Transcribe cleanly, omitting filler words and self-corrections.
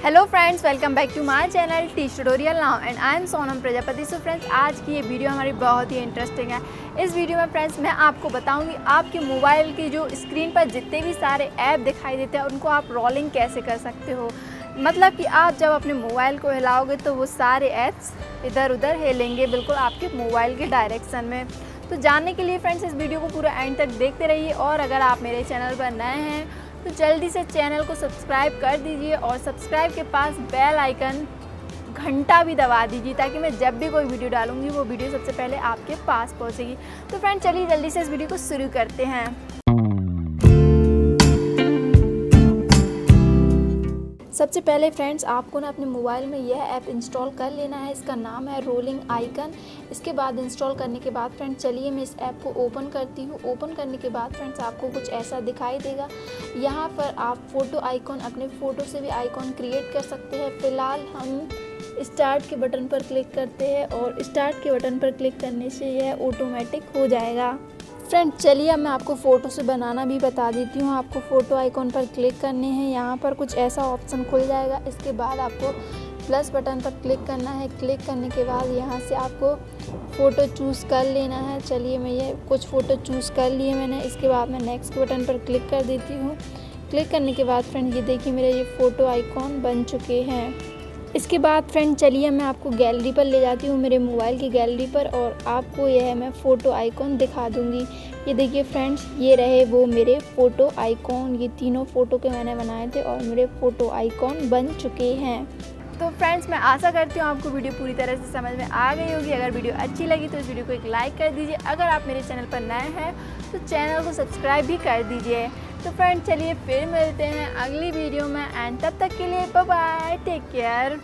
Hello friends, welcome back to my channel teach tutorial now and I am Sonam Prajapati. So friends, आज की ये video हमारी बहुत ही interesting है। इस वीडियो में फ्रेंड्स मैं आपको बताऊंगी आपके मोबाइल की जो स्क्रीन पर जितने भी सारे ऐप दिखाई देते हैं उनको आप रोलिंग कैसे कर सकते हो। मतलब कि आप जब अपने मोबाइल को हिलाओगे तो वो सारे ऐप्स इधर उधर हिलेंगे, बिल्कुल आपके मोबाइल के डायरेक्शन में। तो जानने के लिए फ्रेंड्स इस वीडियो को पूरा एंड तक देखते रहिए, और अगर आप मेरे चैनल पर नए हैं तो जल्दी से चैनल को सब्सक्राइब कर दीजिए और सब्सक्राइब के पास बेल आइकन घंटा भी दबा दीजिए, ताकि मैं जब भी कोई वीडियो डालूंगी वो वीडियो सबसे पहले आपके पास पहुंचेगी। तो फ्रेंड चलिए जल्दी से इस वीडियो को शुरू करते हैं। सबसे पहले फ्रेंड्स आपको ना अपने मोबाइल में यह ऐप इंस्टॉल कर लेना है। इसका नाम है रोलिंग आइकन। इसके बाद इंस्टॉल करने के बाद फ्रेंड्स चलिए मैं इस ऐप को ओपन करती हूँ। ओपन करने के बाद फ्रेंड्स आपको कुछ ऐसा दिखाई देगा। यहाँ पर आप फ़ोटो आइकॉन, अपने फ़ोटो से भी आइकॉन क्रिएट कर सकते हैं। फ़िलहाल हम स्टार्ट के बटन पर क्लिक करते हैं और स्टार्ट के बटन पर क्लिक करने से यह ऑटोमेटिक हो जाएगा। फ्रेंड चलिए अब मैं आपको फ़ोटो से बनाना भी बता देती हूँ। आपको फ़ोटो आइकॉन पर क्लिक करने हैं, यहाँ पर कुछ ऐसा ऑप्शन खुल जाएगा। इसके बाद आपको प्लस बटन पर क्लिक करना है। क्लिक करने के बाद यहाँ से आपको फ़ोटो चूज़ कर लेना है। चलिए मैं ये कुछ फ़ोटो चूज़ कर लिए मैंने। इसके बाद मैं नेक्स्ट बटन पर क्लिक कर देती हूँ। क्लिक करने के बाद फ्रेंड ये देखिए मेरे ये फ़ोटो आइकॉन बन चुके हैं। इसके बाद फ्रेंड चलिए मैं आपको गैलरी पर ले जाती हूँ, मेरे मोबाइल की गैलरी पर, और आपको यह मैं फ़ोटो आइकॉन दिखा दूँगी। ये देखिए फ्रेंड्स, ये रहे वो मेरे फ़ोटो आइकॉन। ये तीनों फ़ोटो के मैंने बनाए थे और मेरे फ़ोटो आइकॉन बन चुके हैं। तो फ्रेंड्स मैं आशा करती हूँ आपको वीडियो पूरी तरह से समझ में आ गई होगी। अगर वीडियो अच्छी लगी तो इस वीडियो को एक लाइक कर दीजिए। अगर आप मेरे चैनल पर नए हैं तो चैनल को सब्सक्राइब भी कर दीजिए। तो फ्रेंड चलिए फिर मिलते हैं अगली वीडियो में, एंड तब तक के लिए बाय बाय, टेक केयर।